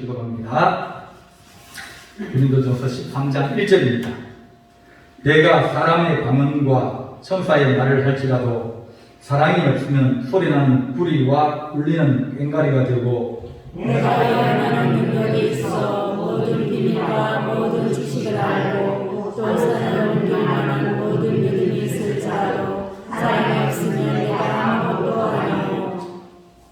기도합니다. 고린도전서 13장 1절입니다. 내가 사람의 방언과 천사의 말을 할지라도 사랑이 없으면 소리나는 구리와 울리는 꽹과리가 되고 내가 영원한 능력이 있어 모든 비밀과 모든 지식을 알고 또 사람을 만한 모든 믿음이 있을지라도 사랑이 없으면 내가 아무것도 아니요.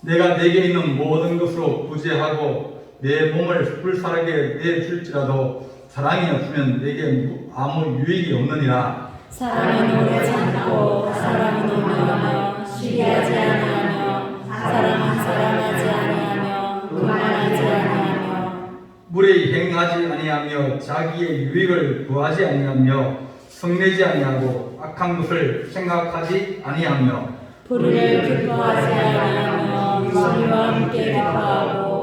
내가 내게 있는 모든 것으로 구제하고 내 몸을 불살하게 내줄지라도 사랑이 없으면 내게 아무 유익이 없느니라. 사람이 노래지 않고 사람이 노래하며 쉬게 하지 아니하며 사람은 사랑하지 아니하며 교만하지 아니하며 물에 행하지 아니하며 자기의 유익을 구하지 아니하며 성내지 아니하고 악한 것을 생각하지 아니하며 불의를 기뻐하지 아니하며 진리와 함께 기뻐하고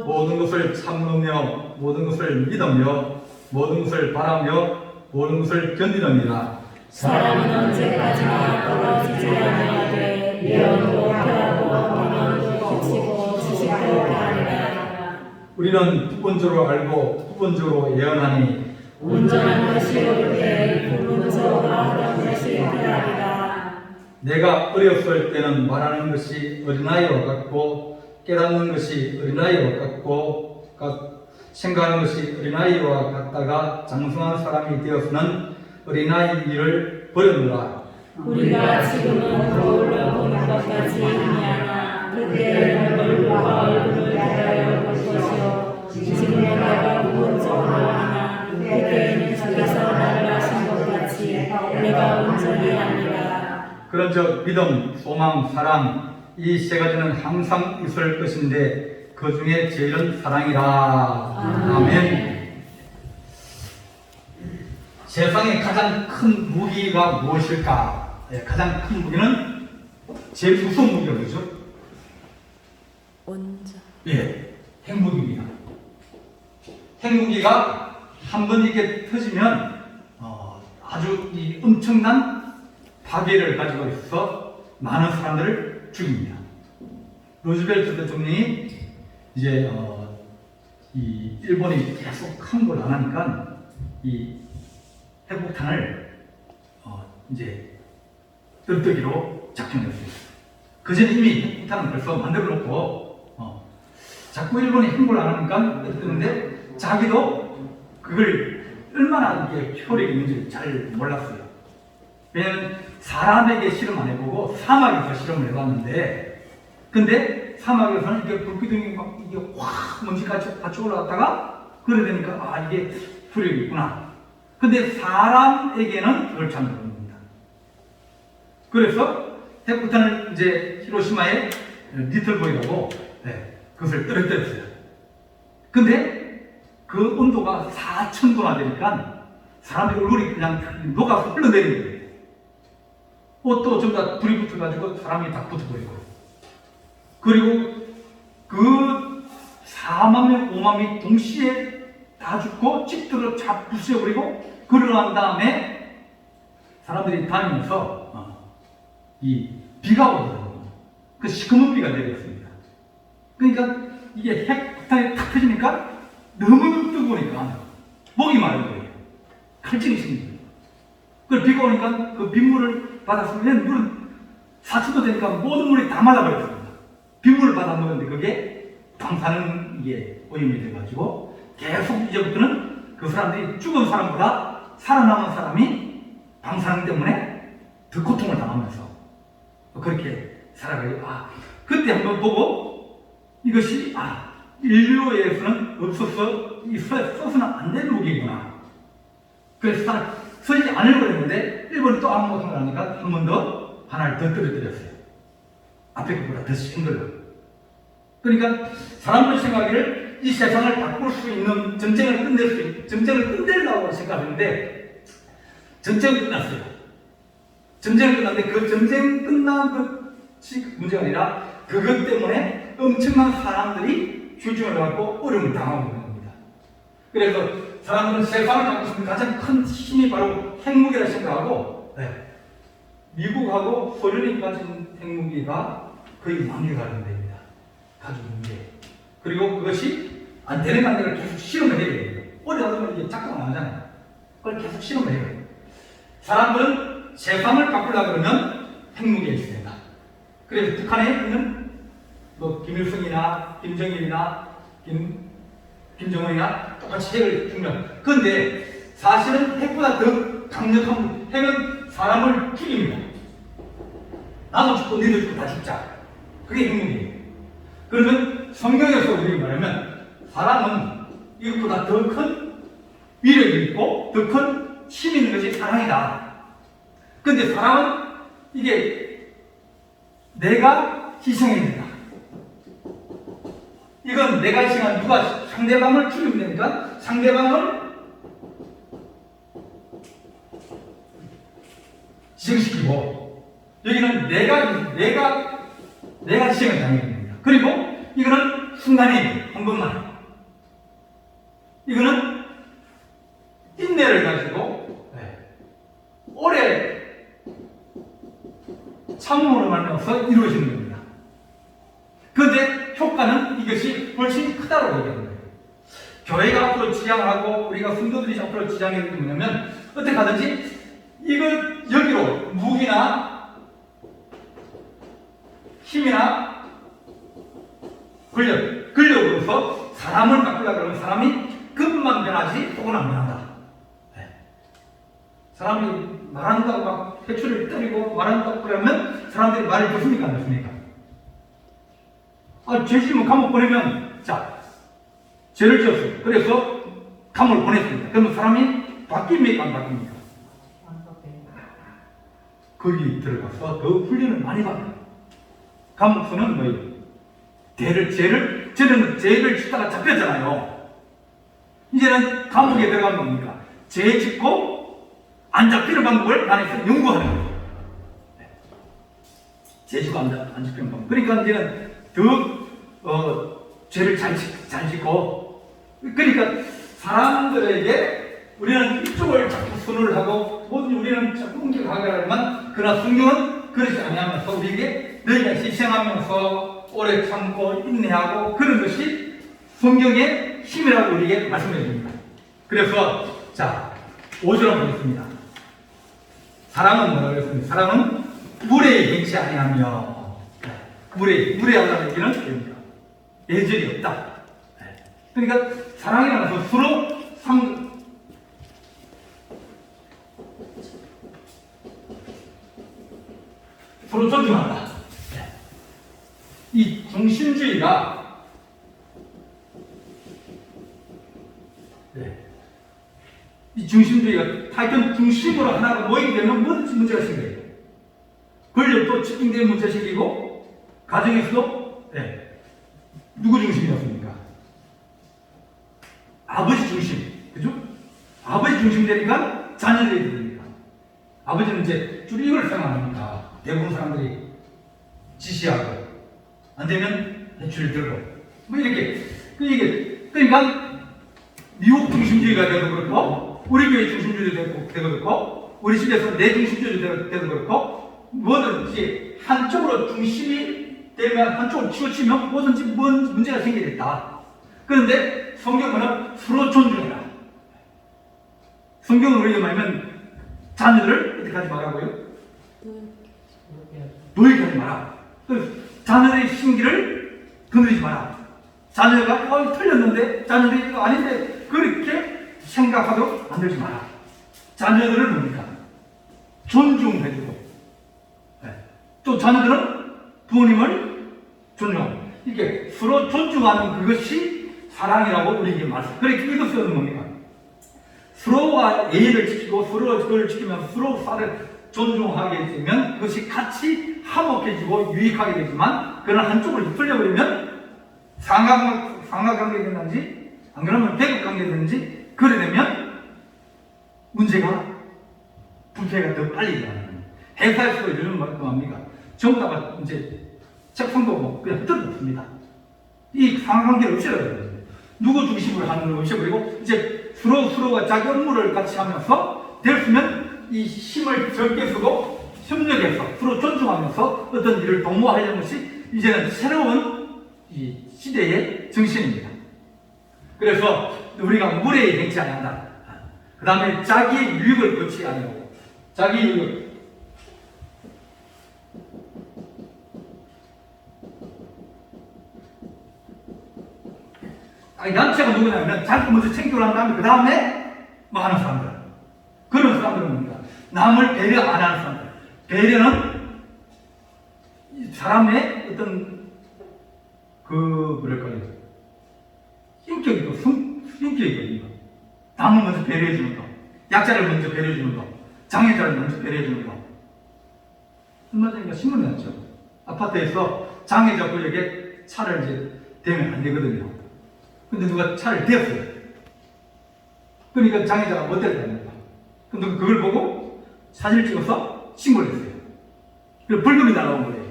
모든 것을 참으며 모든 것을 믿으며 모든 것을 바라며 모든 것을 견디느니라. 사람은 언제까지나 떨어지지 아니하되 예언도 폐하고 방언도 그치고 지식도 가리라. 우리는 후본적으로 알고 후본적으로 예언하니 온전한 것이 올 때 불문적으로 하던 것이 그러리라. 내가 어렸을 때는 말하는 것이 어린아이와 같고 깨닫는 것이 어린아이와 같고 생각하는 것이 어린아이와 같다가 장성한 사람이 되어서는 어린아이 일을 버렸노라. 우리가 지금은 거울로 보는 것까지 아니하나 그때는 얼굴과 얼굴을 대하여 볼 것이요 지금은 내가 부분적으로 하나 그때에는 주께서 나를 하신 것 같이 내가 온전히 아니라. 그런즉 믿음, 소망, 사랑 이 세 가지는 항상 있을 것인데 그 중에 제일은 사랑이라. 아멘. 세상의 가장 큰 무기가 무엇일까? 가장 큰 무기는 제일 무서운 무기가 뭐죠? 온전. 핵무기입니다. 핵무기가 한번 이렇게 터지면 아주 이 엄청난 파괴를 가지고 있어서 많은 사람들을 죽입니다. 루즈벨트 대통령이 이제 이 일본이 계속 항복을 안 하니까 이 핵폭탄을 이제 뜰뜨기로 작정했습니다. 그 전에 이미 핵폭탄은 벌써 만들어 놓고 자꾸 일본이 행보를 안 하니까 뜨는데 자기도 그걸 얼마나 이게 효력이 있는지 잘 몰랐어요. 왜냐하면 사람에게 실험 안 해보고 사막에서 실험을 해봤는데 근데 사막에서는 이게 불기둥이 막 이게 확 먼지같이 올라갔다가 그래 되니까 이게 효력이 있구나. 근데 사람에게는 그렇지 않는 겁니다. 그래서 핵폭탄을 이제 히로시마에 리틀보이라고 그것을 떨어뜨렸어요. 근데 그 온도가 4000도나 되니까 사람들이 얼굴이 그냥 녹아서 흘러내리는 거예요. 옷도 전부 다 불이 붙어가지고 사람이 다 붙어버리고. 그리고 그 4만 명, 5만 명이 동시에 다 죽고 집들을 다 부숴버리고 그러고 난 다음에 사람들이 다니면서 이 비가 오거든요. 그 시커먼 비가 내렸습니다. 그러니까 이게 핵폭탄이 탁 터지니까 너무 뜨거우니까 목이 마른 거예요. 칼집이 생깁니다. 그 비가 오니까 그 빗물을 받았으면 물은 4천도 되니까 모든 물이 다 말라버렸습니다. 빗물을 받아 먹었는데 그게 방사능 이게 오염이 돼가지고 계속 이제부터는 그 사람들이 죽은 사람보다 살아남은 사람이 방사능 때문에 더 고통을 당하면서 그렇게 살아가요. 그때 한번 보고 이것이 인류에서는 없어서 써서는 안 되는 무기구나. 그래서 쓰지 않으려고 했는데 일본이 또 아무 못한 걸 하니까 한 번 더 하나를 더 떨어뜨렸어요. 앞에 것보다 더 센 걸로. 그러니까 사람들이 생각하기를 이 세상을 바꿀 수 있는 전쟁을 끝내려고 생각하는데 전쟁은 끝났어요. 전쟁은 끝났는데 그 전쟁 끝난 것이 문제가 아니라 그것 때문에 엄청난 사람들이 휴중을 갖고 어려움을 당하고 있는 겁니다. 그래서 사람들은 세상을 갖고 있는 가장 큰 힘이 바로 핵무기라 생각하고 미국하고 소련이 가진 핵무기가 거의 만개가 됩니다. 가지고 있는 게. 그리고 그것이 안 되는 관계를 계속 실험을 해야 돼요. 어디다 두면 이게 작동 안 하잖아요. 그걸 계속 실험을 해요. 사람들은 세상을 바꾸려고 그러면 핵무기에 있습니다. 그래서 북한에 있는 뭐 김일성이나 김정일이나 김정은이나 똑같이 핵을 중요합니다. 그런데 사실은 핵보다 더 강력한 핵은 사람을 죽입니다. 나도 죽고 너희도 죽고 다 죽자. 그게 핵무기예요. 그러면 성경에서 우리가 말하면 사람은 이것보다 더 큰 위력이 있고 더 큰 힘이 있는 것이 사랑이다. 그런데 사랑은 이게 내가 희생해야 된다. 이건 내가 희생한 누가 상대방을 죽이면 되니까 상대방을 희생시키고 여기는 내가 희생을 당해야 됩니다. 그리고 이거는 순간이에요. 한 번만. 이거는 인내를 가지고 오래 참음으로 말미암아서 이루어지는 겁니다. 그런데 효과는 이것이 훨씬 크다고 얘기하는 거예요. 교회가 앞으로 지향을 하고 우리가 성도들이 앞으로 지향해야 되는 게 뭐냐면 어떻게 하든지 이거 여기로 무기나 힘이나 권력으로서 사람을 바꾸려고 하면 사람이 급만 변하지 혹은 안 변한다. 사람이 말한다고 막 회초리를 때리고 말한다고 그러면 사람들이 말을 듣습니까? 안 듣습니까? 죄 지으면 감옥 보내면 자 죄를 지었어요. 그래서 감옥을 보냈습니다. 그러면 사람이 바뀝니까? 안 바뀝니까? 거기 들어가서 더 훈련을 많이 받아요. 감옥수는 뭐예요? 죄를 짓다가 잡혔잖아요. 이제는 감옥에 들어가면 뭡니까? 죄 짓고 안 잡히는 방법을 안에서 연구하는 거예요. 죄 짓고 안 잡히는 방법. 그러니까 이제는 더 죄를 잘 짓고 그러니까 사람들에게 우리는 이쪽을 자꾸 선호를 하고 모든 우리는 자꾸 공격하려면 그러나 성경은 그러지 아니하면서 우리에게 너희가 희생하면서 오래 참고 인내하고 그런 것이 성경의 힘이라고 우리에게 말씀해 줍니다. 그래서 자 5절 한번 보겠습니다. 사랑은 뭐라고 했습니까? 사랑은 물에 행치 아니하며 물에 하다는 얘기는 됩니다. 예절이 없다. 그러니까 사랑이라는 것은 서로 존중한다. 이 중심주의가 이 중심주의가 하여튼 중심으로 하나가 모이게 되면 뭐든지 문제가 생겨요. 권력도 집중된 문제 생기고 가정에서도 누구 중심이었습니까? 아버지 중심, 그죠? 아버지 중심 되니까 자녀들이 됩니다. 아버지는 이제 주로 이걸 생각합니다. 대부분 사람들이 지시하고 안 되면 대출을 들고 뭐 이렇게 그러니까 미국 중심주의가 되도 그렇고 우리 교회 중심주의도 되도 그렇고 우리 집에서 내 중심주의도 되도 그렇고 뭐든지 한쪽으로 중심이 되면 한쪽으로 치우치면 뭐든지 문제가 생기겠다. 그런데 성경은 서로 존중해라. 성경은 우리가 말하면 자녀들을 어떻게 하지 말라고요? 노예게 하지 마라. 자녀의 심기를 건드리지 마라. 자녀가 틀렸는데 자녀들이 이거 아닌데 그렇게 생각하도록 만들지 마라. 자녀들을 뭡니까? 존중해주고 또 자녀들은 부모님을 존중하고 이렇게 서로 존중하는 그것이 사랑이라고 우리에게 말씀. 그러니까 이것은 뭡니까? 서로가 예의를 지키고 서로 그걸 지키면서 서로 사를 존중하게 되면 그것이 같이 화목해지고 유익하게 되지만 그런 한쪽을 풀려버리면 상하관계 된다든지 안 그러면 배급관계 되는지 그래 되면 문제가 부패가 더 빨리 일어나는 거예요. 회사에서도 요즘 뭐합니까? 전부 다 이제 책상도 뭐 그냥 뜯어놓습니다. 이 상하관계를 없애야 돼요. 누구 중심으로 하는 걸 없애버리고 이제 서로가 자기 업무를 같이 하면서 되었으면 이 힘을 적게 쓰고 협력해서 서로 존중하면서 어떤 일을 도모하려는 것이 이제는 새로운 이 시대의 정신입니다. 그래서 우리가 물에 행치 아니한다. 그 다음에 자기의 유익을 거치 아니하고 자기 유익. 양치가 누구냐면 자기 먼저 챙기고 난 다음에 그 다음에 뭐 하는 사람들. 그런 사람들은 뭡니까? 남을 배려 안 하는 사람들. 배려는 사람의 어떤 뭐랄까요? 인격이고 인격이거든요. 남을 먼저 배려해주는 거, 약자를 먼저 배려해주는 거, 장애자를 먼저 배려해주는 거. 얼마 전에 신문에 났죠. 아파트에서 장애자 구역에 차를 이제 대면 안 되거든요. 근데 누가 차를 대었어요. 그러니까 장애자가 못 될거 아닙니까? 근데 그걸 보고 사진을 찍어서 신고를 했어요. 그래서 벌금이 날아온 거예요.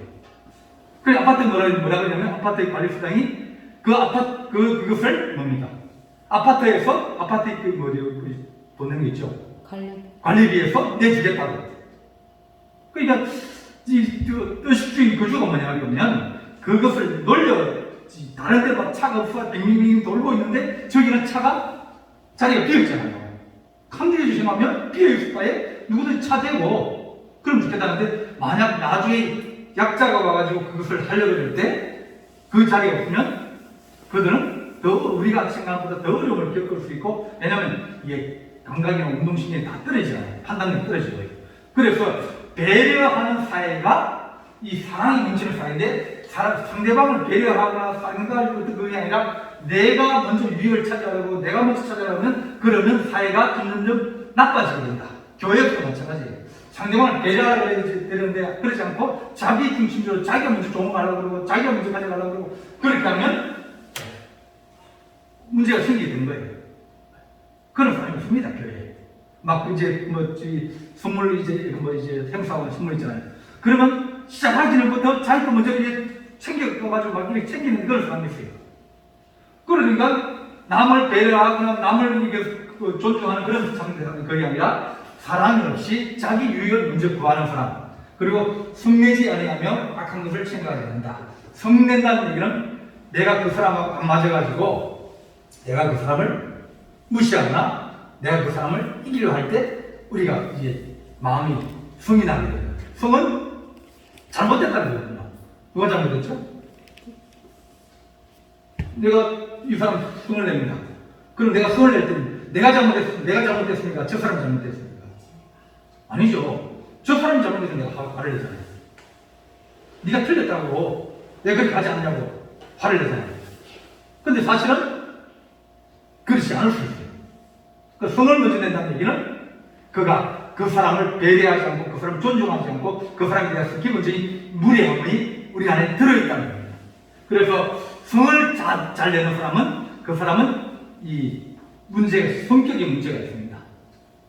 그래서 아파트 뭐라 그러냐면 아파트의 관리수당이 그것을 뭡니까? 아파트에서 아파트 보는 게 있죠. 관리비에서 내주겠다고. 그러니까 의식주의 거주가 뭐냐면 그것을 놀려 다른 데 막 차가 없어 빙빙빙 돌고 있는데 저기는 차가 자리가 비어있잖아요. 칸들이 조심하면 비어있을 바에 누구든 차 대고 그럼 좋겠다는데 만약 나중에 약자가 와가지고 그것을 하려고 할 때 그 자리가 없으면 그들은 더 우리가 생각보다 더 어려움을 겪을 수 있고 왜냐하면 이게 감각이나 운동신경이 다 떨어지잖아요. 판단력이 떨어지고요. 그래서 배려하는 사회가 이 사랑이 넘치는 사회인데 상대방을 배려하거나 상대방을 그게 아니라 내가 먼저 유익을 찾아가고 내가 먼저 찾아가면 그러면 사회가 점점 나빠지게 된다. 교역도 마찬가지예요. 상대방을 배려하려고 되는데 그렇지 않고 자기 중심적으로 자기가 먼저 좋은 거 하려고 그러고 자기가 먼저 가져가려고 그러고 그렇게 하면 문제가 생기게 되는 거예요. 그런 사람이 없습니다. 교회에. 막 이제 선물 이제 행사하고 선물 있잖아요. 그러면 시작하기 전부터 자기가 먼저 이제 챙겨가지고 막 이렇게 챙기는 그런 사람이 있어요. 그러니까 남을 배려하거나 남을 존중하는 그런 사람이 그게 아니라 사랑이 없이 자기 유익을 먼저 구하는 사람. 그리고 성내지 아니하며 악한 것을 생각하지 않는다. 성낸다는 얘기는 내가 그 사람하고 안 맞아가지고 내가 그 사람을 무시하거나 내가 그 사람을 이기려 할 때 우리가 이제 마음이 성이 나게 돼요. 성은 잘못됐다는 거거든요. 누가 잘못했죠? 내가 이 사람 성을 냅니다. 그럼 내가 성을 낼 때는 내가 잘못했습니까? 저 사람이 잘못했습니까? 아니죠. 저 사람이 잘못해서 내가 화를 내잖아요. 네가 틀렸다고 내가 그렇게 하지 않냐고 화를 내잖아요. 근데 사실은 그렇지 않을 수 있어요. 그 성을 먼저 낸다는 얘기는 그가 그 사람을 배려하지 않고 그 사람을 존중하지 않고 그 사람에 대해서 기본적인 무례함이 우리 안에 들어있다는 겁니다. 그래서 성을 잘 내는 사람은 그 사람은 이 성격의 문제가 있습니다.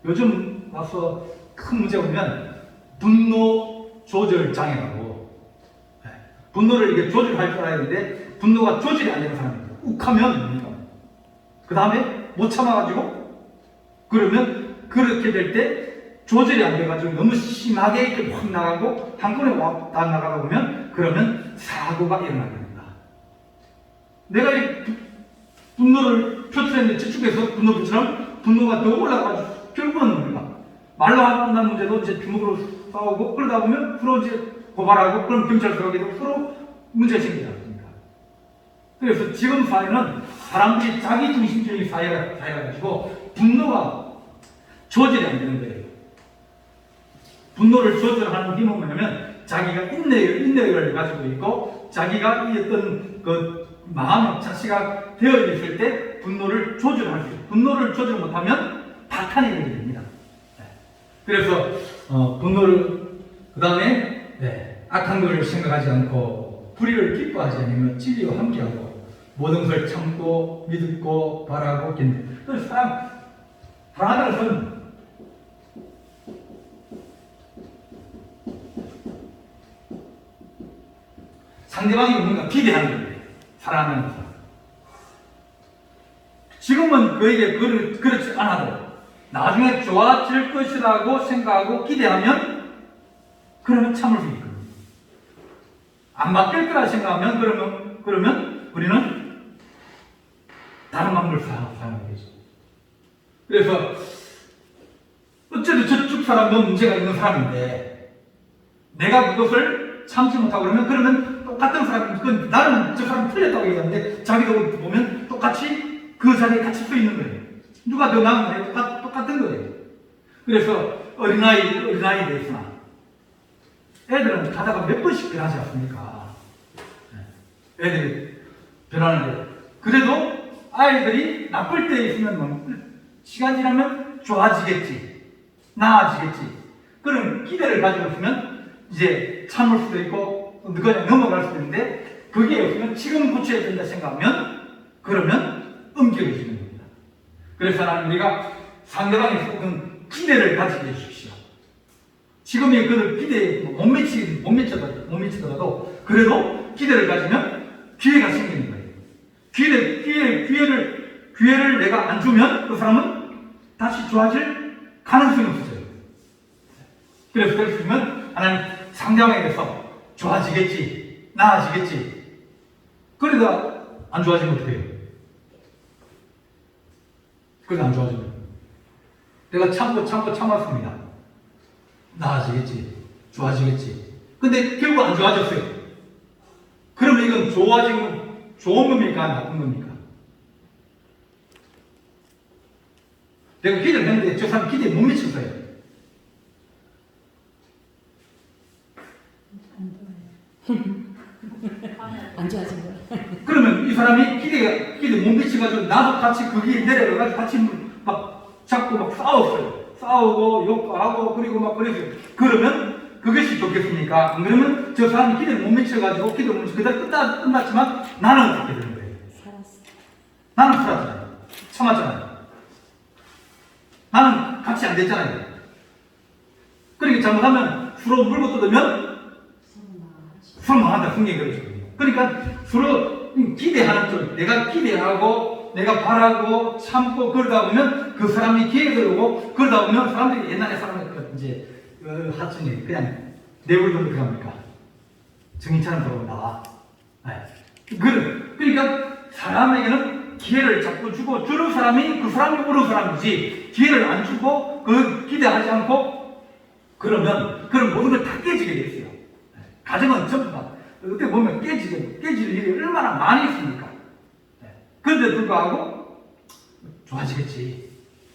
요즘 와서 큰 문제가 보면 분노 조절 장애라고. 분노를 이게 조절할 줄 알아야 되는데 분노가 조절이 안 되는 사람입니다. 욱하면 뭡니까? 그 다음에 못 참아가지고 그러면 그렇게 될 때 조절이 안 돼가지고 너무 심하게 이렇게 확 나가고 한 번에 다 나가다 보면 그러면 사고가 일어나게 됩니다. 내가 이 분노를 표출했는데 저쪽에서 분노 표출하면 분노가 더 올라가가지고 결국은 뭡니까? 말로 한다는 문제도 이제 주먹으로 싸우고 그러다 보면 서로 이제 고발하고 그럼 경찰서 가게 되고 서로 문제가 생기지 않습니까? 그래서 지금 사회는 사람들이 자기 중심적인 사회가 가지고 분노가 조절이 안 되는 거예요. 분노를 조절하는 힘은 뭐냐면 자기가 인내를 가지고 있고 자기가 이 어떤 그 마음 자체가 되어 있을 때 분노를 조절할 수 있어요. 분노를 조절 못하면 파탄이 되게 됩니다. 그래서 분노를 그 다음에 악한 것을 생각하지 않고 불의를 기뻐하지 않으면 진리와 함께하고 모든 것을 참고 믿고 바라고 견디는. 그래서 사랑하는 것은 상대방이 뭔가 기대하는 거예요. 사랑하는 것은. 지금은 그에게 그렇지 않아도 나중에 좋아질 것이라고 생각하고 기대하면 그러면 참을 수 있거든요. 안 바뀔 거라 생각하면 그러면 우리는 다른 방법을 사용하게 되죠. 그래서 어쨌든 저쪽 사람도 문제가 있는 사람인데 내가 그것을 참지 못하고 그러면 똑같은 사람이 나는 저 사람이 틀렸다고 얘기하는데 자기도 보면 똑같이 그 자리에 같이 서 있는 거예요. 누가 더 나은 거예요? 똑같은 거예요. 그래서 어린아이에 대해서나 애들은 가다가 몇 번씩 변하지 않습니까? 애들이 변하는데 그래도 아이들이 나쁠 때 있으면 시간 지나면 좋아지겠지, 나아지겠지. 그런 기대를 가지고 있으면 이제 참을 수도 있고 그냥 넘어갈 수도 있는데 그게 없으면 지금 고쳐야 된다 생각하면 그러면 엄격해지는 겁니다. 그래서 하나님 우리가 상대방의 속은 기대를 가지게 해주십시오. 지금의 그 기대에 못 미치더라도 그래도 기대를 가지면 기회가 생기는 거예요. 기회를 내가 안 주면 그 사람은 다시 좋아질 가능성이 없어져요. 그래서 그럴 수 있으면 하나님 상대방에 대해서 좋아지겠지, 나아지겠지. 그러다 안 좋아지면 어떻게 해요? 그러다 안 좋아지면 내가 참았습니다. 나아지겠지, 좋아지겠지. 근데 결국 안 좋아졌어요. 그러면 이건 좋은 겁니까? 나쁜 겁니까? 내가 기대를 했는데 저 사람 기대에 못 미쳤어요. 안 좋아진 거야. 그러면 이 사람이 기대 못 미쳐가지고 나도 같이 거기에 내려가가지고 같이 막 잡고 막 싸웠어요. 싸우고 욕도 하고 그리고 막 그랬어요. 그러면 그것이 좋겠습니까? 안 그러면 저 사람이 기대를 못 미쳐가지고 기대를 못 미쳐 그대로 끝났지만 나는 어떻게 되는 거예요? 살았어. 나는 살았잖아요. 참았잖아요. 나는 같이 안 됐잖아요. 그러니까 잘못하면 서로 물고 뜯으면 서로 망한다. 성경이 그러죠. 그러니까 서로 기대하는 쪽, 내가 기대하고 내가 바라고 참고 그러다 보면 그 사람이 기회가 오고 그러다 보면 사람들이 옛날에 사람들 이제 하층이 그냥 내버려두면 그럽니까? 정인처럼 들어오면 나와. 그러니까 사람에게는 기회를 자꾸 주고 주는 사람이 그 사람이 옳은 사람이지 기회를 안 주고 그 기대하지 않고 그러면 그런 모든 걸 다 깨지게 돼 있어요. 가정은 전부 다 어떻게 보면 깨질 일이 얼마나 많이 있습니까? 그런데 불구하고 좋아지겠지.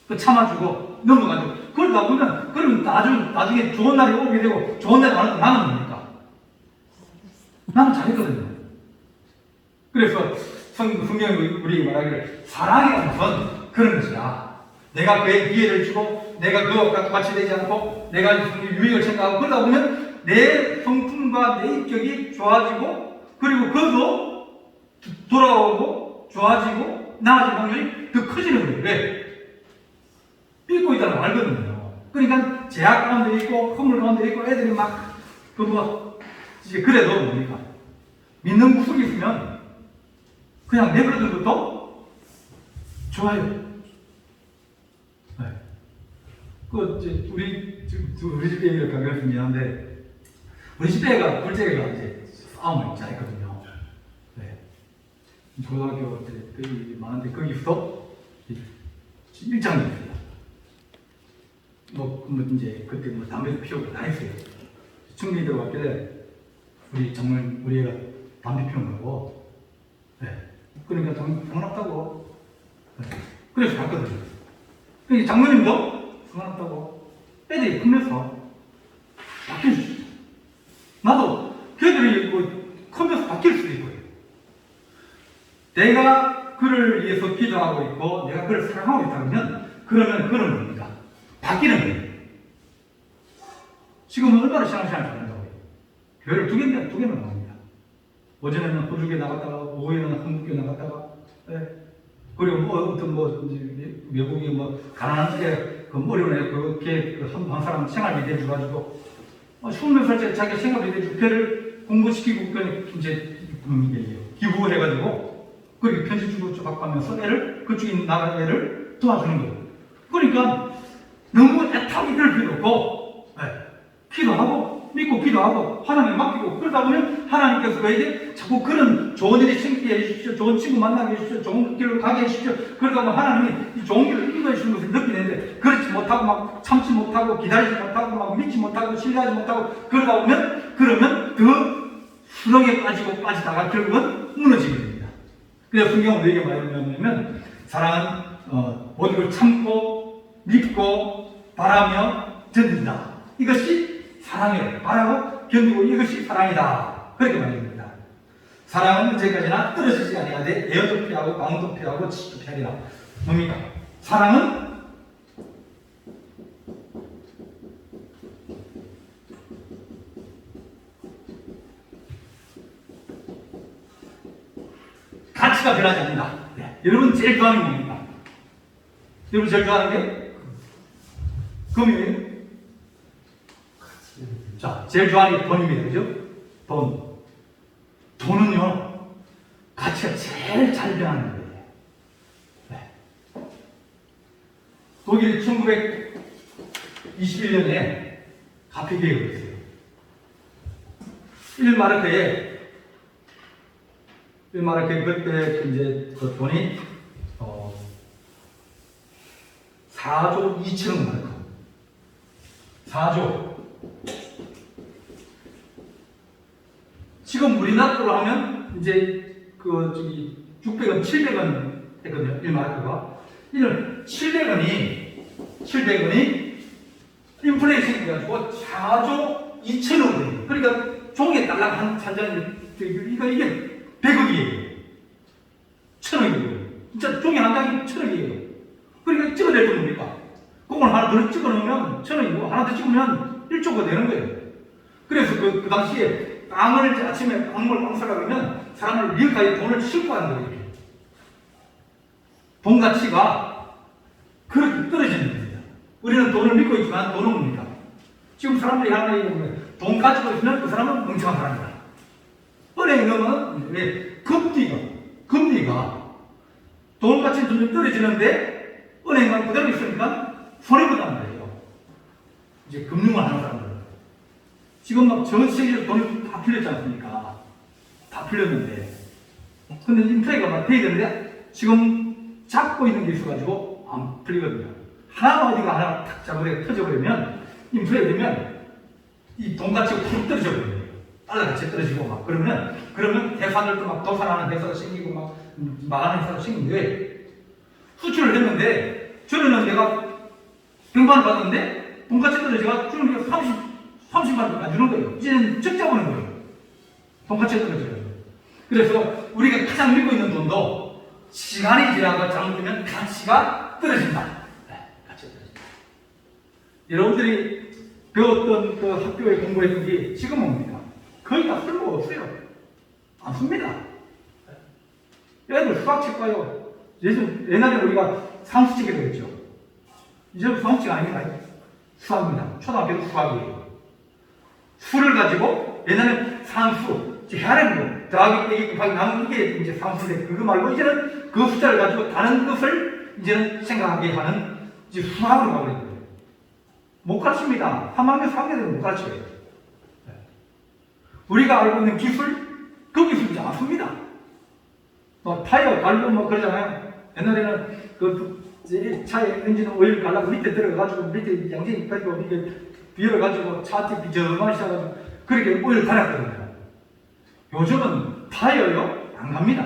그 참아주고 넘어가지고 그러다 보면 그러면 나중에 좋은 날이 오게 되고 좋은 날이 와서 나는 뭡니까? 나는 잘했거든요. 그래서 성경이 우리 말하기를 사랑이라는 건 그런 것이다. 내가 그의 기회를 주고 내가 그와 같이 되지 않고 내가 유익을 생각하고 그러다 보면 내 성품과 내 인격이 좋아지고 그리고 그도 돌아오고 좋아지고 나아질 확률이 더 커지는 거예요. 왜? 삐고 있다는 걸 알거든요. 그러니까 제약 가운데 있고 허물 가운데 있고 애들이 막 이제 그래도 뭡니까? 믿는 구석이 있으면 그냥 내버려둔 것도 좋아요. 네. 이제 우리 집에 이렇게 가면 미안한데 우리 집에가 둘째가 이제 싸움을 잘했거든요. 네. 고등학교 때 거기 많은데 거기서 일장이 있어요. 이제 그때 담배 피우고 다 했어요. 충분히 들어갔길래 우리 애가 담배 피우는 거고. 네. 그러니까 상관없다고. 네. 그래서 갔거든요. 그러니까 장모님도 상관없다고. 애들이 크면서 바뀔 수 있어요. 나도 걔들이 크면서 바뀔 수도 있고요. 내가 그를 위해서 기도하고 있고 내가 그를 사랑하고 있다면 그러면 그는 뭡니까? 바뀌는 거예요. 지금은 얼마나 신앙생활 잘한다고요. 교회를 두 개는 나옵니다. 어제는 호주교회 나갔다가 오후에는 한국교회 나갔다가 그리고 외국이 가난한 게 어려운 애 그렇게 한 사람 생활비 대주가지고 20살짜리 자기 생활비 대주 교회를 공부시키고 이제 기부해가지고 그렇게 편지 주고 받고 애를 그쪽에 나간 애를 도와주는 거예요. 그러니까 너무 애타게 될 필요 없고 기도하고 믿고 기도하고 하나님에 맡기고 그러다 보면 하나님께서 그에게 자꾸 그런 좋은 일이 생기게 해주십시오. 좋은 친구 만나게 해주십시오. 좋은 길로 가게 해주십시오. 그러다 보면 하나님이 이 좋은 길을 인도해 주시는 것을 느끼는데 그렇지 못하고 막 참지 못하고 기다리지 못하고 막 믿지 못하고 신뢰하지 못하고 그러다 보면 그러면 그 수렁에 빠지다가 결국은 무너지게 됩니다. 그래서 성경은 이렇게 말하냐면 사랑은 모든 걸 참고 믿고 바라며 견딘다. 이것이 사랑이에요. 바라고 견디고 이것이 사랑이다. 그렇게 말합니다. 사랑은 언제까지나 떨어지지 아니하되 애어도 피하고 방도 피하고 치도 피하리라. 뭡니까? 사랑은 가치가 변하지 않는다. 네. 여러분 제일 좋아하는 게 뭡니까? 여러분 제일 좋아하는 게 금이에요. 자, 제일 좋아하는 게 돈입니다. 그죠? 돈. 돈은요, 가치가 제일 잘 변하는 거예요. 네. 독일이 1921년에 가피 계획을 했어요. 1마르크에 그때 이제 그 돈이 4조 2천억 마르크. 4조. 지금 우리나라 돈으로 하면 이제 600원, 700원 했거든요. 1마르크가. 이런 700원이 인플레이션이 가지고 4조 2천억 원이에요. 그러니까 종이에 달랑 한 잔이 이게 100억이에요. 1000억이에요. 진짜 종이 한 장이 1000억이에요. 그러니까 찍어낼 때 뭡니까? 그걸 하나 더 찍어놓으면 1000억이고 하나 더 찍으면 1조가 되는 거예요. 그래서 그 당시에 아침에 빵을 사라 그러면 사람을 미역하게 돈을 신고하는 거예요. 돈 가치가 그렇게 떨어지는 겁니다. 우리는 돈을 믿고 있지만 돈은 뭡니까? 지금 사람들이 하는 얘기가 뭐예요? 돈 가지고 있으면 그 사람은 멍청한 사람이다. 은행에 넣으면 왜? 금리가 돈 가치는 점점 떨어지는데 은행만 그대로 있으니까 손해보다는 거예요. 이제 금융을 하는 사람들. 지금 막 전 세계적으로 돈이 다 풀렸지 않습니까? 다 풀렸는데. 근데 인플레이가 막 돼야 되는데 지금 잡고 있는 게 있어가지고 안 풀리거든요. 하나 어디가 하나 탁 잡아서 터져버리면 인플레이 되면 이 돈 가치가 푹 떨어져버려요. 달러 가치 떨어지고 막 그러면 대사들도 막 도산하는 대사가 생기고 막 망하는 대사가 생기는데 수출을 했는데 전에는 내가 100만원 받았는데 돈 가치 떨어지가 주는 게 30만원 안 주는 거예요. 이제는 적자 오는 거예요. 돈 가치가 떨어져요. 그래서 우리가 가장 믿고 있는 돈도 시간이 지나고 잘못되면 가치가 떨어진다. 네, 가치가 떨어진다. 여러분들이 배웠던 그 학교에 공부했던 게 지금 뭡니까? 거의 다 쓸모가 없어요. 안 씁니다. 애들 수학책 봐요. 옛날에 우리가 상수책이라고 했죠. 이제는 상수책 아닙니다. 수학입니다. 초등학교도 수학이에요. 수를 가지고 옛날에 산수, 헤아리는 거, 더하기, 빼기, 곱하기, 나누는 이게 이제 상수인데 그거 말고 이제는 그 숫자를 가지고 다른 것을 이제는 생각하게 하는 이제 수학으로 가고 있는 거예요. 못 가르칩니다. 3학년, 4학년은 못 가르쳐요. 우리가 알고 있는 기술, 그 기술 이제 안 씁니다. 타이어 갈고 뭐 그러잖아요. 옛날에는 차에 엔진 오일 갈라고 밑에 들어가가지고 밑에 양진이 가지고 이게 비어가지고 차한테 비저만이 셔가지고 그렇게 오일 갈았거든요. 요즘은 타이어요? 안 갑니다.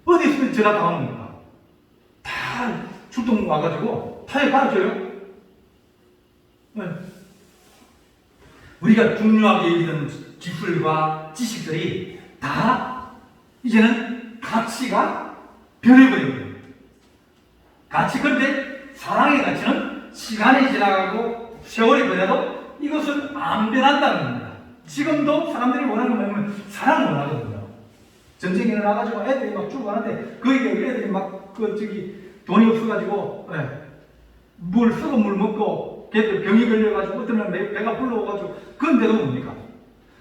어디 있으면 전화 다 오는 겁니다. 다 출동 와가지고 타이어 갈아줘요. 네. 우리가 중요하게 여기는 기술과 지식들이 다 이제는 가치가 변해버린 거예요. 그런데 사랑의 가치는 시간이 지나가고 세월이 변해도 이것은 안 변한다는 겁니다. 지금도 사람들이 원하는 건 뭐냐면 사랑을 원하거든요. 전쟁이 일어나가지고 애들이 막 죽어가는데 거기에 애들이 막 돈이 없어가지고 물 쓰고 물 먹고 걔들 병이 걸려가지고 어떤 날 배가 불러와가지고 그런데도 뭡니까?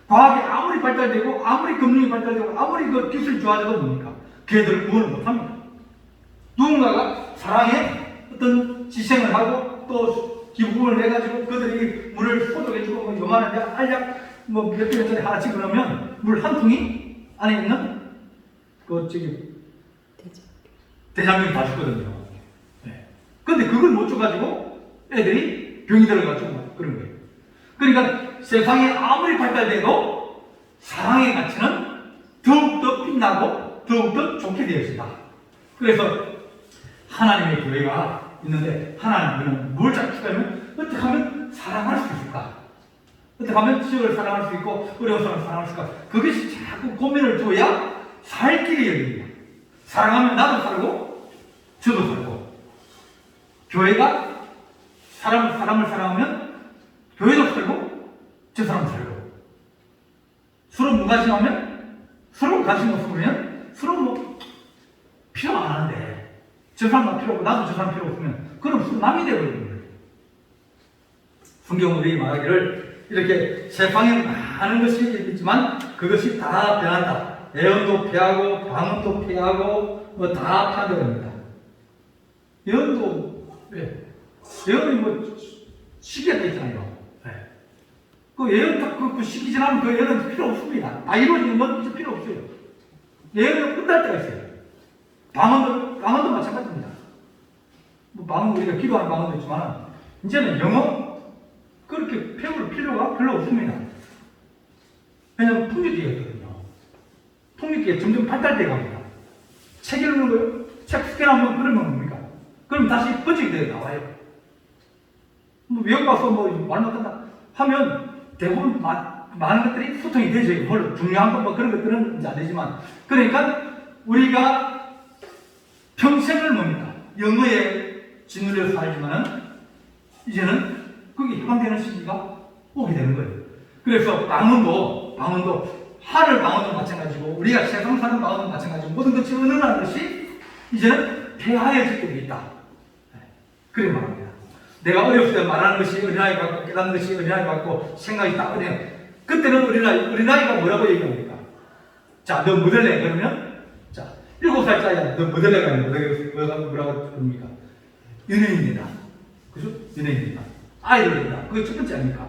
과학이 아무리 발달되고 아무리 금융이 발달되고 아무리 그 기술이 좋아져도 뭡니까? 걔들을 구원을 못합니다. 누군가가 사랑에 어떤 지생을 하고 또 기부금을 내가지고 그들이 물을 소독해주고 뭐 요만한 알약 뭐 몇 백 년짜리 하나 집어넣으면 물 한 통이 안에 있는 그 저기 대장균이 다 죽거든요. 네. 근데 그걸 못 줘가지고 애들이 병이 들어가지고 그런 거예요. 그러니까 세상이 아무리 발달돼도 사랑의 가치는 더욱더 빛나고 더욱더 좋게 되어 있다. 그래서 하나님의 교회가 있는데 하나님은 뭘 잡수냐면 어떻게 하면 사랑할 수 있을까? 어떻게 하면 지역을 사랑할 수 있고 어려운 사람을 사랑할 수 있을까? 그것이 자꾸 고민을 줘야 살 길이 열립니다. 사랑하면 나도 살고 저도 살고 교회가 사람을 사랑하면 교회도 살고 저 사람도 살고 서로 무관심하면 서로 관심 없으면 서로 뭐 필요 안 하는데 저 사람만 필요 없고 나도 저 사람 필요 없으면 그럼 서로 남이 되어버리는 거예요. 성경은 우리 말하기를 이렇게 세상에 많은 것이 있지만 그것이 다 변한다. 예언도 피하고 방언도 피하고 뭐 다 파괴됩니다. 예언도 예언이 뭐 시기가 있잖아요. 그 예언 그 시기 지나면 그 예언은 필요 없습니다. 다 이루어지는 건 이제 필요 없어요. 예언은 끝날 때가 있어요. 방언도 마찬가지입니다. 뭐 방언 우리가 기도하는 방언도 있지만 이제는 영어 그렇게 배울 필요가 별로 없습니다. 왜냐하면 통일기가 있거든요. 통일기가 점점 발달돼 갑니다. 책 읽는 거요? 책 스캔하면 그러면 뭡니까? 그럼 다시 번역이 되어 나와요. 뭐 외국 가서 뭐 말 못한다 하면 대부분 많은 것들이 소통이 되죠. 물론 중요한 거 뭐 그런 것들은 이제 안 되지만 그러니까 우리가 평생을 뭡니까? 영어에 짓눌려서 살지만은 이제는 그게 해방되는 시기가 오게 되는 거예요. 그래서 방언도 하늘 방언도 마찬가지고 우리가 세상 사는 방언도 마찬가지고 모든 것이 은은한 것이 이제는 폐하여질 때가 있다. 그래 말합니다. 내가 어렸을 때 말하는 것이 어린아이 같고 깨닫는 것이 어린아이 같고 생각이 딱 어린아이. 그때는 어린아이가 뭐라고 얘기합니까? 자, 너 뭐될래? 그러면 자, 7살짜리야. 너 뭐될래가 뭐라고 그럽니까? 연예인이다. 그죠? 연예인이다. 아이돌이다. 그게 첫 번째 아닙니까?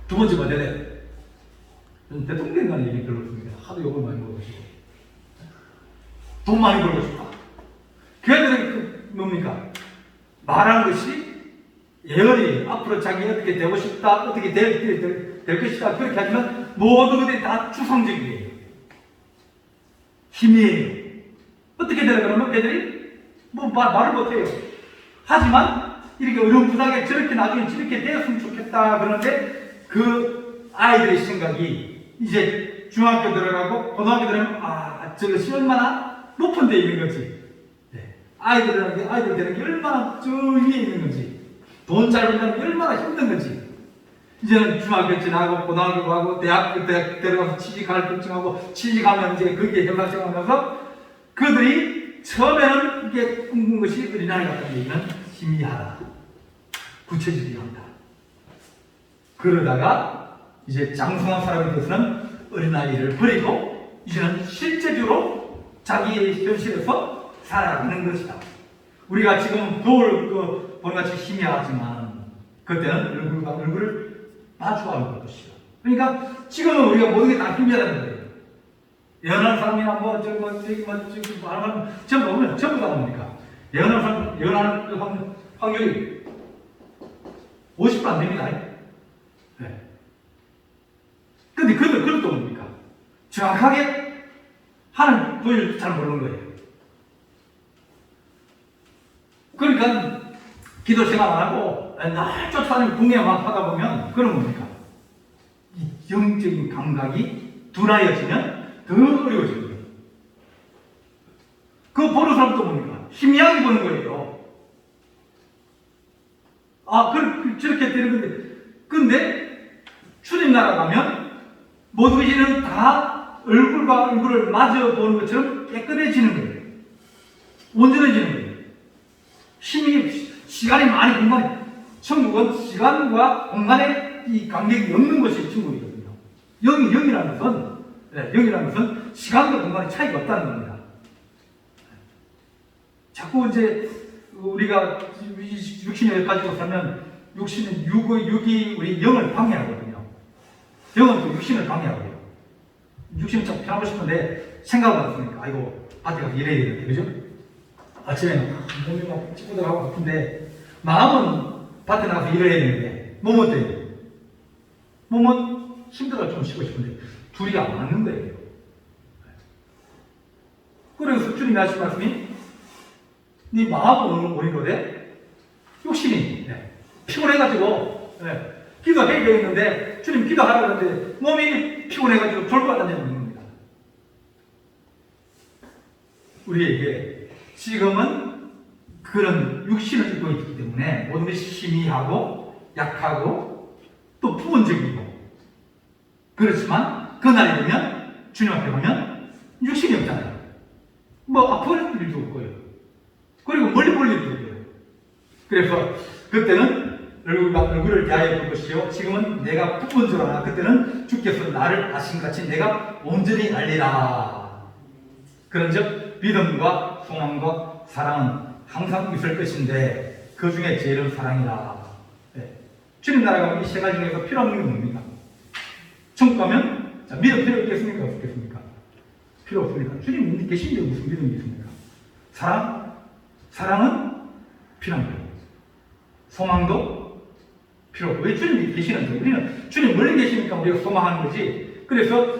두 번째 뭐될래? 대통령에 관한 얘기 별로 없습니다. 하도 욕을 많이 먹으시고 돈 많이 벌고 싶다. 걔들은 뭡니까? 말하는 것이 예언이 앞으로 자기 어떻게 되고 싶다, 어떻게 될 것이다 그렇게 하지만 모든 것들이 다 추상적이에요. 힘이에요. 어떻게 되려 그러면 걔들이 뭐 말을 못해요. 하지만 이렇게 어려운부당하게 저렇게 나중에 저렇게 되었으면 좋겠다 그러는데 그 아이들의 생각이 이제 중학교 들어가고 고등학교 들어가면 저것이 얼마나 높은 데 있는 거지. 아이들 되는 게 얼마나 저 위에 있는 건지 돈 잘 벌려면 얼마나 힘든 건지 이제는 중학교 지나고 고등학교 가고 대학 들어가서 취직할 결정하고 취직하면 이제 그게 현상생활하면서 그들이 처음에는 이게 꿈꾼 것이 어린아이 같은 얘기는 희미하다. 구체적이야 한다. 그러다가 이제 장성한 사람이 돼서는 어린아이를 버리고 이제는 실제적으로 자기의 현실에서 살아가는 것이다. 우리가 지금 보는 같이 희미하지만 그때는 얼굴과 얼굴을 마주하는 것이요. 그러니까 지금은 우리가 모든 게 다 희미하다는 거예요. 예언하는 사람이나 저기 하는 전부 보면 전부 다 뭡니까? 예언하는 확률이 50% 안 됩니다. 네. 근데 그것도 뭡니까? 정확하게 하는 분을 잘 모르는 거예요. 그러니까 기도 생활 안 하고 날 쫓아다니고 궁예만 하다 보면 그건 뭡니까? 이 영적인 감각이 둔하여지면 더 어려워지는 거예요. 그거 보는 사람도 뭡니까? 희미하게 보는 거예요. 저렇게 되는 건데 근데 주님 나라 가면 모든 것이 다 얼굴과 얼굴을 마주 보는 것처럼 깨끗해지는 거예요. 온전해지는 거예요. 시간이 많이 공간이 천국은 시간과 공간의 이 간격이 없는 것이 천국이거든요. 영이라는 것은 시간과 공간의 차이가 없다는 겁니다. 자꾸 이제 우리가 육신을 가지고 살면 육신은 육이 우리 영을 방해하거든요. 영은 또 육신을 방해하고요. 육신은 참 편하고 싶은데 생각을 못하니까 아이고 밭에 가서 일해야 되는데 그죠? 아침에는 몸이 막 찌뿌들하고 아픈데 마음은 밭에 나가서 일을 해야 되는데 몸은 어때요? 몸은 힘들어 좀 쉬고 싶은데 둘이 안 맞는 거예요. 그래서 주님이 하신 말씀이 네 마음은 오리로되 욕심이 피곤해가지고 기도해야 되겠는데 주님 기도하라고 하는데 몸이 피곤해가지고 졸고 앉아있는 겁니다. 우리에게 지금은 그런 육신을 입고 있기 때문에 모든 것이 희미하고 약하고 또 부분적이고 그렇지만 그날이 되면 주님 앞에 가면 육신이 없잖아요. 뭐 아플 일도 없고요. 그리고 멀리 볼 일도 없고요. 그래서 그때는 얼굴을 대하여 볼 것이요 지금은 내가 부분적으로 하나 그때는 주께서 나를 아신같이 내가 온전히 알리라. 그런즉 믿음과 소망과 사랑은 항상 있을 것인데 그 중에 제일은 사랑이라. 주님 나라가 이 세 가지 중에서 필요 없는 게 뭡니까? 천국 가면 믿음 필요 있겠습니까? 없겠습니까? 필요 없습니다. 주님 계신데 무슨 믿음이 있습니까? 사랑은 필요한 거예요. 소망도 필요 없고 왜 주님이 계시는데 우리는 주님 멀리 계시니까 우리가 소망하는 거지. 그래서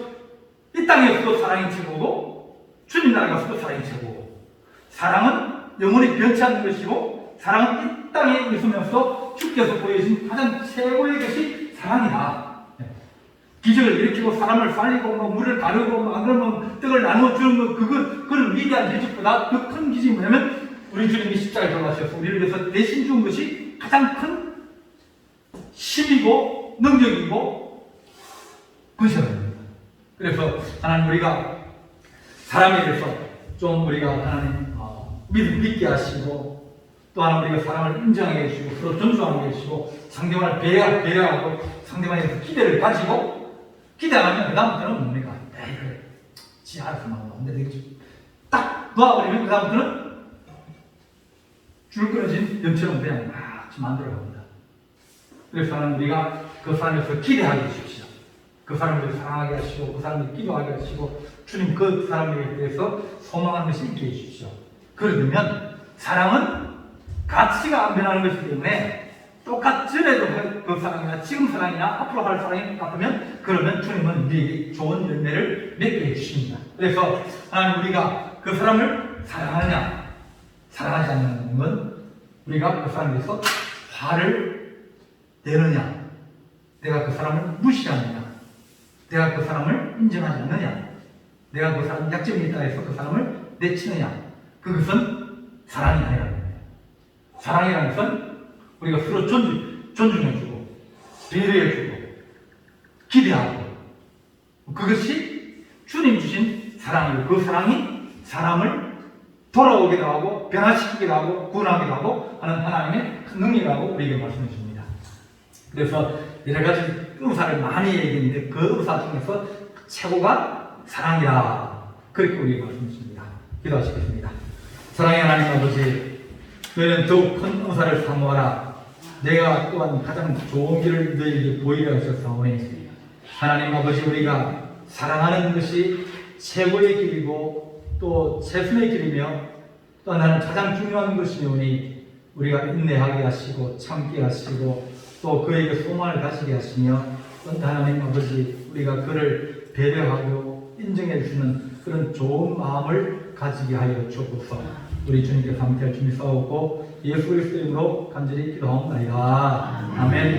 이 땅에서도 사랑이 최고고 주님 나라 가서도 사랑이 최고고 사랑은 영원히 변치 않는 것이고 사랑은 이 땅에 있으면서 주께서 보여주신 가장 최고의 것이 사랑이다. 기적을 일으키고 사람을 살리고 물을 가르고 안 그러면 떡을 나눠주는 것 그런 위대한 기적보다 더 큰 기적이 뭐냐면 우리 주님이 십자가에 돌아가셔서 우리를 위해서 대신 준 것이 가장 큰 힘이고 능력이고 권세입니다. 그래서 하나님 우리가 사람에 대해서 좀 우리가 하나님 믿음 믿게 하시고 또 하나 우리가 사람을 인정하게 해주시고 서로 존중하게 해주시고 상대방을 배려하고 상대방에 대해서 기대를 가지고 기대하면 그 다음부터는 뭡니까? 그래 지 알아서 나온다. 근데 딱 놓아버리면 그 다음부터는 줄 끊어진 연처럼 그냥 막 만들어 갑니다. 그래서 하나님 우리가 그 사람에서 기대하게 해주십시오. 그 사람을 사랑하게 하시고 그 사람을 기도하게 하시고 주님 그 사람에 대해서 소망하는 것이 있게 해주십시오. 그러면 사랑은 가치가 안 변하는 것이기 때문에 똑같전에도 그 사랑이나 지금 사랑이나 앞으로 할 사랑이 똑같으면 그러면 주님은 우리에게 좋은 열매를 맺게 해주십니다. 그래서 하나님 우리가 그 사람을 사랑하느냐 사랑하지 않는 건 우리가 그 사람에 대해서 화를 내느냐 내가 그 사람을 무시하느냐 내가 그 사람을 인정하지 않느냐 내가 그 사람 약점이 있다 해서 그 사람을 내치느냐 그것은 사랑이 아니라는 거예요. 사랑이라는 것은 우리가 서로 존중해주고 배려해주고 기대하고 그것이 주님 주신 사랑이고 그 사랑이 사람을 돌아오기도 하고 변화시키기도 하고 구원하기도 하고 하는 하나님의 큰 능력이라고 우리에게 말씀해 줍니다. 그래서 여러 가지 의사를 많이 얘기했는데 그 의사 중에서 최고가 사랑이라 그렇게 우리에게 말씀해 줍니다. 기도하시겠습니다. 사랑의 하나님 아버지 너희는 더욱 큰 의사를 사모하라. 내가 또한 가장 좋은 길을 너희에게 보이려 하셨사오니 하나님 아버지 우리가 사랑하는 것이 최고의 길이고 또 최선의 길이며 또 나는 가장 중요한 것이오니 우리가 인내하게 하시고 참게 하시고 또 그에게 소망을 가지게 하시며 또 하나님 아버지 우리가 그를 배려하고 인정해 주시는 그런 좋은 마음을 가지게 하여 주옵소서. 우리 주님께서 함께할 주님 싸우고 예수 그리스도 이름으로 간절히 기도하옵나이다. 아멘.